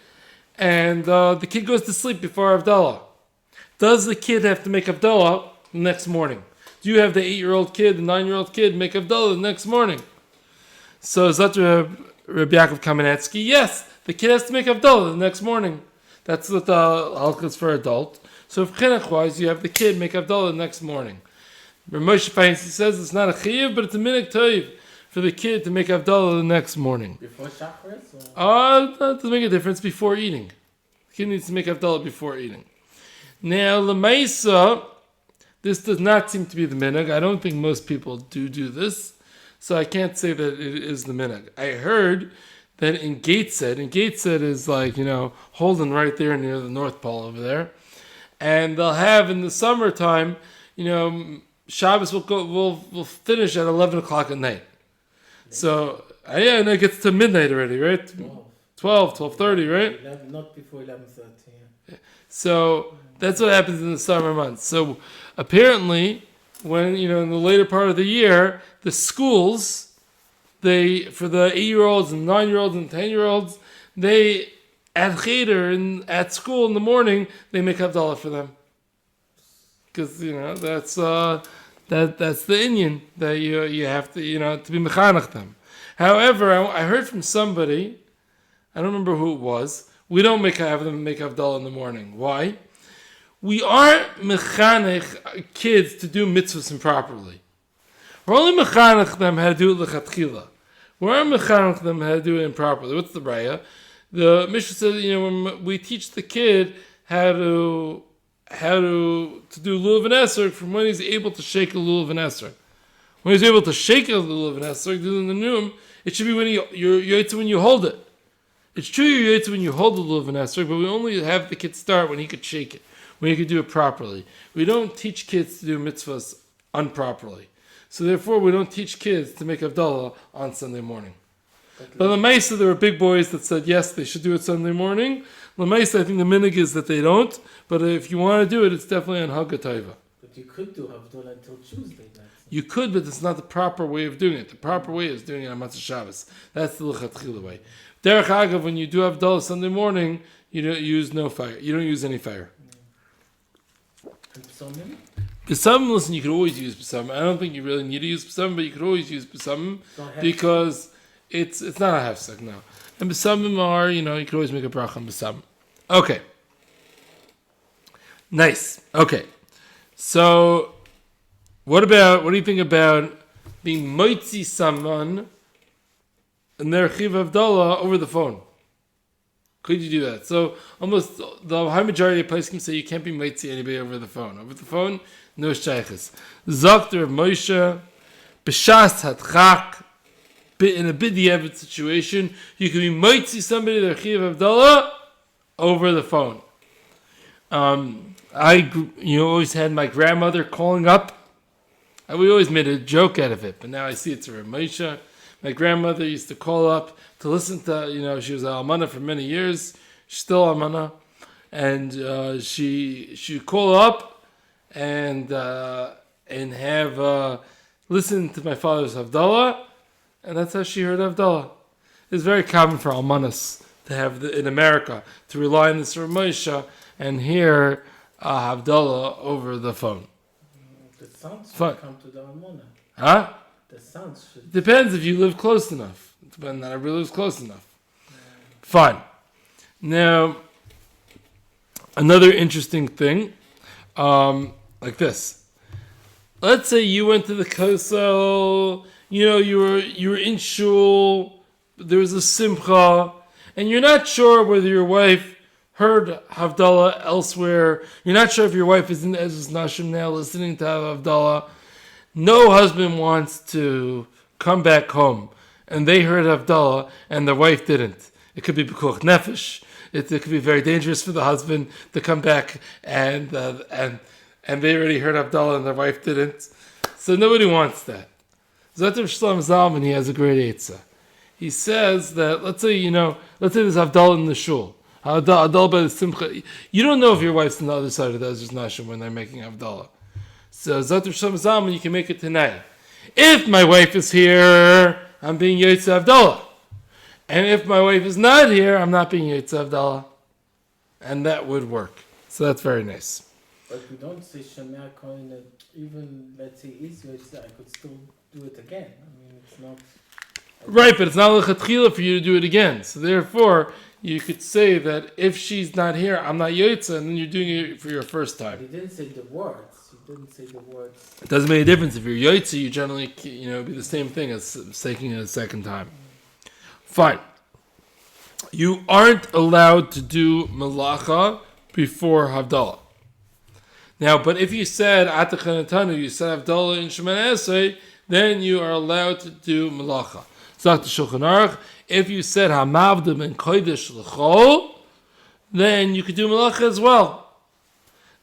and the kid goes to sleep before Havdalah? Does the kid have to make Havdalah the next morning? Do you have the 8-year-old kid, the 9-year-old kid make Havdalah the next morning? So Zatra Rabbi Yaakov Kamenetsky, yes, the kid has to make Havdalah the next morning. That's what the halachos for adult. So if chinuch-wise, you have the kid make Havdalah the next morning. Moshe Feinstein says it's not a chiyuv, but it's a minhag toiv for the kid to make Havdalah the next morning. Before Shacharis? That doesn't make a difference before eating. The kid needs to make Havdalah before eating. Now, l'maisa, this does not seem to be the minhag. I don't think most people do this. So I can't say that it is the minhag. I heard that in Gateshead is like, Holden right there near the North Pole over there. And they'll have in the summertime, Shabbos will finish at 11 o'clock at night. So, and it gets to midnight already, right? 12:30, right? 11, not before 11:30. Yeah. So that's what happens in the summer months. So apparently, when in the later part of the year, the schools, for the 8-year-olds and 9-year-olds and 10-year-olds, they at cheder at school in the morning they make Havdalah for them because that's the inyan that you have to to be mechanech them. However, I heard from somebody, I don't remember who it was. We don't have them make Havdalah in the morning. Why? We aren't mechanech kids to do mitzvahs improperly. We're only mechanech them how to do it lechatchila. We aren't mechanech them how to do it improperly. What's the braya? The Mishnah says, when we teach the kid how to do lulav and esrog from when he's able to shake a lulav and esrog. When he's able to shake a lulav and esrog, do in the noom, it should be when when you hold it. It's true you're yaitz when you hold the lulav and esrog, but we only have the kid start when he could shake it, when he could do it properly. We don't teach kids to do mitzvahs improperly. So therefore, we don't teach kids to make Havdalah on Sunday morning. But L'maisa, there were big boys that said, yes, they should do it Sunday morning. L'maisa, I think the minhag is that they don't. But if you want to do it, it's definitely on Hagga Taiva. But you could do Havdalah until Tuesday night. You could, but it's not the proper way of doing it. The proper way is doing it on Matzah Shabbos. That's the L'chatchila way. Derech Agav, when you do Havdalah Sunday morning, you don't use no fire. You don't use any fire. And Psalmim? Psalmim, listen, you could always use Psalmim. I don't think you really need to use Psalmim, but you could always use Psalmim because it's not a hefsek, no. And Psalmim are, you could always make a bracha on Psalmim. Okay. Nice. Okay. So, what do you think about being moitzi someone in their chiv Havdala over the phone? Could you do that? So, almost the high majority of places can say you can't be moitzi anybody over the phone. Over the phone, no shaykhs. Zakter of Moshe, b'shas hatchak, in a bid'yevet situation, you can be moitzi somebody their chiv Havdala over the phone. I always had my grandmother calling up. We always made a joke out of it, but now I see it's a Ramesha. My grandmother used to call up to listen to, she was a almana for many years. She's still almana. And she'd call up and have listen to my father's Havdala, and that's how she heard Havdala. It's very common for almanas to have, in America, to rely on this Ramesha and hear Havdala over the phone. The sons should Fine. come to the Almona. Huh? The sons should. Depends if you live close enough. Depends on everybody lives close enough. Fine. Now, another interesting thing, like this. Let's say you went to the kosel, you were in shul, there was a simcha, and you're not sure whether your wife heard Havdala elsewhere. You're not sure if your wife is in Ezra's Nashim now listening to Havdala. No husband wants to come back home and they heard Havdala and their wife didn't. It could be B'kuch Nefesh. It could be very dangerous for the husband to come back and they already heard Havdala and their wife didn't. So nobody wants that. Zatar Shlomo Zalman, he has a great eitzah. He says that, let's say there's Havdala in the shul. Havdala by the simcha. You don't know if your wife's on the other side of the Ezra's Nashim when they're making Havdala. So Zatar Shlomo Zalman, you can make it tonight. If my wife is here, I'm being Yotze Havdala. And if my wife is not here, I'm not being Yotze Havdala. And that would work. So that's very nice. But we don't say Shemar Kohen, even let's say Israel, I could still do it again. I mean, it's not. Right, but it's not lechatchila for you to do it again. So therefore, you could say that if she's not here, I'm not Yotze, and then you're doing it for your first time. He didn't say the words. It doesn't make a difference. If you're Yotze, you generally, be the same thing as taking it a second time. Fine. You aren't allowed to do melacha before Havdala. Now, but if you said Atachanatanu, you said Havdala in Shemoneh Esrei, then you are allowed to do melacha. Zok the Shulchan Aruch, if you said Hamavda ben Kodesh L'chol, then you could do melacha as well.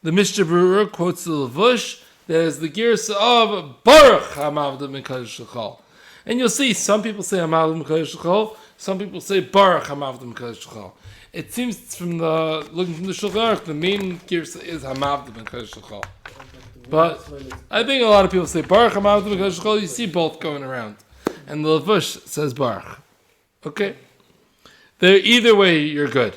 The Mishnah Berurah quotes the Levush that is the girsa of Baruch Hamavda ben Kodesh L'chol. And you'll see some people say Hamavda ben Kodesh L'chol, some people say Baruch Hamavda ben Kodesh L'chol. It seems looking from the Shulchan Aruch, the main girsa is Hamavda ben Kodesh L'chol. But I think a lot of people say Baruch Hamavda ben Kodesh L'chol. You see both going around. And the Levush says Baruch. Okay? Either way, you're good.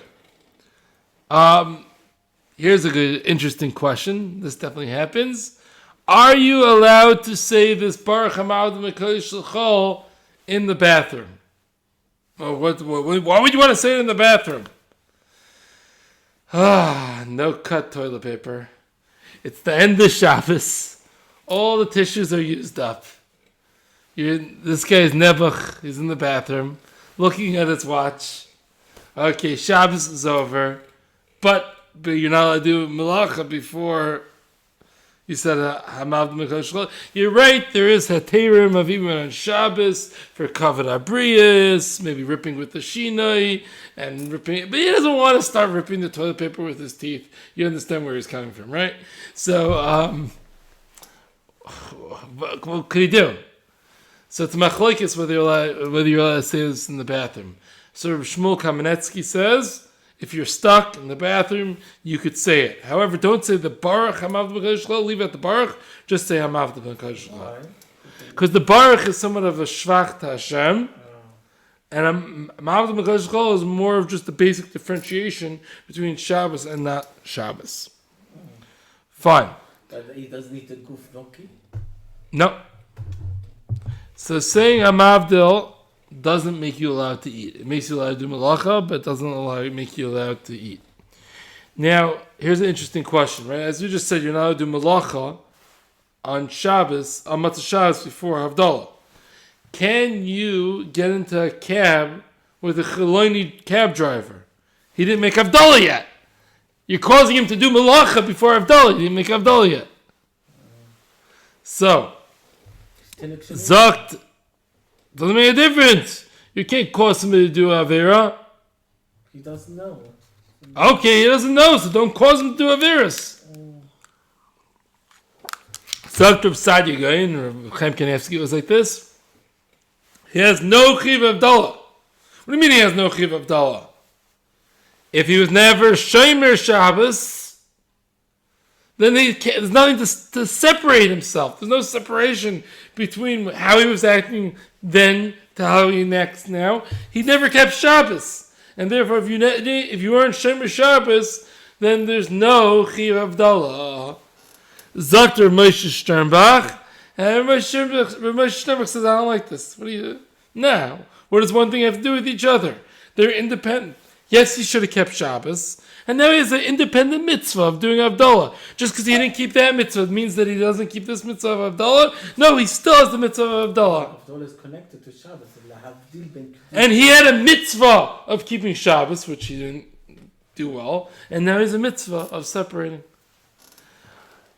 Here's a good, interesting question. This definitely happens. Are you allowed to say this Baruch Hamavda ben Kodesh L'chol in the bathroom? Or why would you want to say it in the bathroom? No cut toilet paper. It's the end of Shabbos. All the tissues are used up. This guy is Nebuch. He's in the bathroom, looking at his watch. Okay, Shabbos is over, but you're not allowed to do melacha before you said Hamavda ben Kodesh L'chol. You're right. There is heterim of even on Shabbos for kavod abrius, maybe ripping with the shinoi and ripping. But he doesn't want to start ripping the toilet paper with his teeth. You understand where he's coming from, right? So, what could he do? So it's machlokes whether you're allowed to say this in the bathroom. So Reb Shmuel Kamenetsky says, if you're stuck in the bathroom, you could say it. However, don't say the Baruch Hamavda ben Kodesh L'chol. Leave it at the Baruch. Just say Hamavda ben Kodesh L'chol. Because the Baruch is somewhat of a shvach to Hashem, and Hamavda ben Kodesh L'chol is more of just the basic differentiation between Shabbos and not Shabbos. Fine. But he doesn't need the goof donkey? No. So saying Hamavdil doesn't make you allowed to eat. It makes you allowed to do melacha, but it doesn't make you allowed to eat. Now, here's an interesting question, right? As you just said, you're not allowed to do malacha on Shabbos, on Matzah Shabbos before Havdalah. Can you get into a cab with a Cheloni cab driver? He didn't make Havdalah yet. You're causing him to do malacha before Havdalah. He didn't make Havdalah yet. So, Zakt doesn't make a difference. You can't cause somebody to do Avera. He doesn't know. Okay, he doesn't know, so don't cause him to do Averas. Zakt Reb Sadia Gaon, or Chaim Kanevsky was like this. He has no Chiv Havdalah. What do you mean he has no Chiv Havdalah? If he was never Shomer Shabbos, then there's nothing to separate himself. There's no separation between how he was acting then to how he acts now. He never kept Shabbos. And therefore, if you weren't Shomer Shabbos, then there's no Chiv Havdalah. Zakter Moshe Sternbach. And Moshe Sternbach says, I don't like this. What do you do? No. What does one thing have to do with each other? They're independent. Yes, he should have kept Shabbos. And now he has an independent mitzvah of doing Havdalah. Just because he didn't keep that mitzvah means that he doesn't keep this mitzvah of Havdalah? No, he still has the mitzvah of Havdalah. Havdalah is connected to Shabbos. And he had a mitzvah of keeping Shabbos, which he didn't do well. And now he has a mitzvah of separating.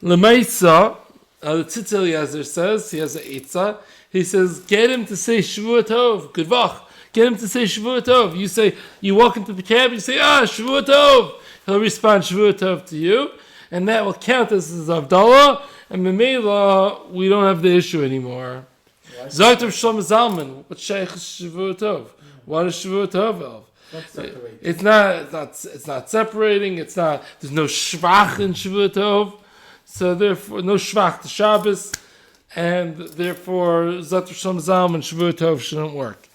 Lemaisa, the Tzitz Eliezer says, he has an eitzah. He says, get him to say Shavua Tov, good vach. Get him to say Shavua Tov. You say, you walk into the cab, you say, Shavua Tov. He'll respond Shavua Tov to you. And that will count as Havdalah. And Memela, we don't have the issue anymore. Zakt Rav Shlomo Zalman, what shaykh is Shavua Tov? What is Shavua Tov of? It's not separating. It's not. There's no shvach in Shavua Tov, so therefore no shvach to Shabbos, and therefore Zakt Rav Shlomo Zalman Shavua Tov shouldn't work.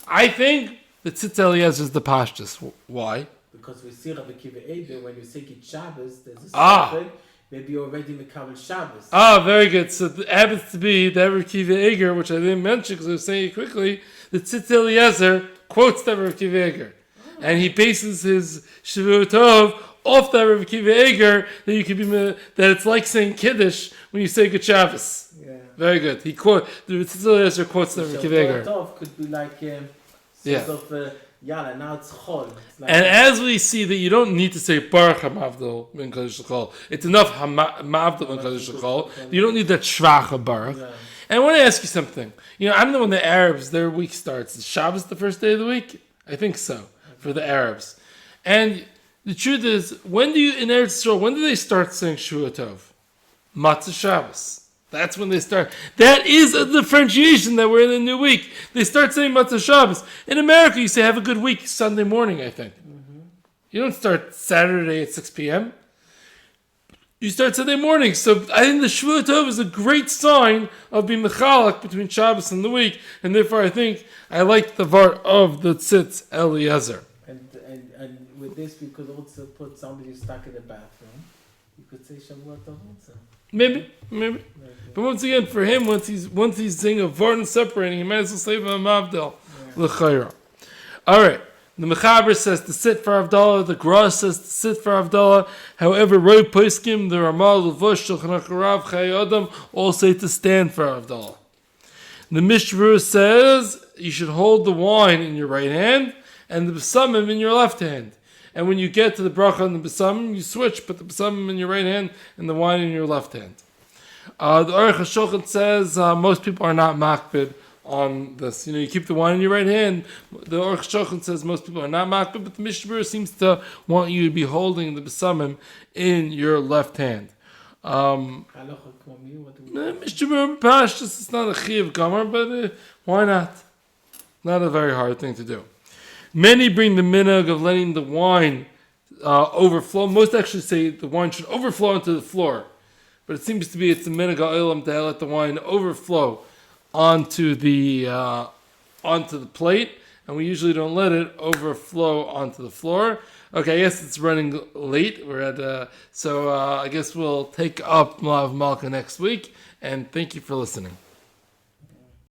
I think the Tzitz Eliezer is the pashtus. Why? Because we see Rabbi Kiva Eber, when you say it Shabbos, there's a suffix. Maybe you're already Mekabel Shabbos. Very good. So it happens to be the Rabbi Kiva Eger, which I didn't mention because I was saying it quickly. The Tzitz Eliezer quotes the Rabbi Kiva Eger. And he bases his Shavua Tov off the Rabbi Kiva Eger that you could be that it's like saying Kiddush when you say Good Shabbos. Yeah. Very good. The Tzitz Eliezer quotes the Rabbi Kiva Eger. Shavua Tov could be like now it's Chol. Like and as we see that you don't need to say Baruch HaMavdil Ben Kodesh L'Chol. It's enough HaMavdil Ben Kodesh L'Chol. You don't need that Shvach of Baruch. Yeah. And I want to ask you something. I don't know when the Arabs, their week starts. Is Shabbos the first day of the week? I think so, for the Arabs. And the truth is, in Eretz Yisrael, when do they start saying Shavua Tov? Matzah Shabbos. That's when they start. That is a differentiation that we're in the new week. They start saying Matzah Shabbos. In America, you say have a good week Sunday morning, I think. Mm-hmm. You don't start Saturday at 6 p.m. You start Sunday morning. So I think the Shavua Tov is a great sign of being mechalak between Shabbos and the week. And therefore, I think I like the vart of the Tzitz Eliezer. And with this, we could also put somebody stuck in the bathroom. You could say Shavua Tov also. Maybe. But once again, for him, once he's saying a vart and separating, he might as well say Mavdil l'chayra. All right. The Mechaber says to sit for Havdalah. The Gra says to sit for Havdalah. However, Roy Poskim, the Ramah, Levush, Shulchan Aruch, Chayei Adam all say to stand for Havdalah. The Mishra says you should hold the wine in your right hand and the besamim in your left hand. And when you get to the bracha and the besamim, you switch, put the besamim in your right hand and the wine in your left hand. The Aruch HaShulchan says most people are not makbid on this. You keep the wine in your right hand. The Aruch HaShulchan says most people are not makbid, but the Mishnah seems to want you to be holding the besamim in your left hand. Mishnah Pashtus, it's not a chiv gomer, but why not? Not a very hard thing to do. Many bring the minhag of letting the wine overflow. Most actually say the wine should overflow into the floor. But it seems to be it's the minhag ha'olam to let the wine overflow onto the plate. And we usually don't let it overflow onto the floor. Okay, I guess it's running late. We're at so I guess we'll take up Malav Malka next week. And thank you for listening.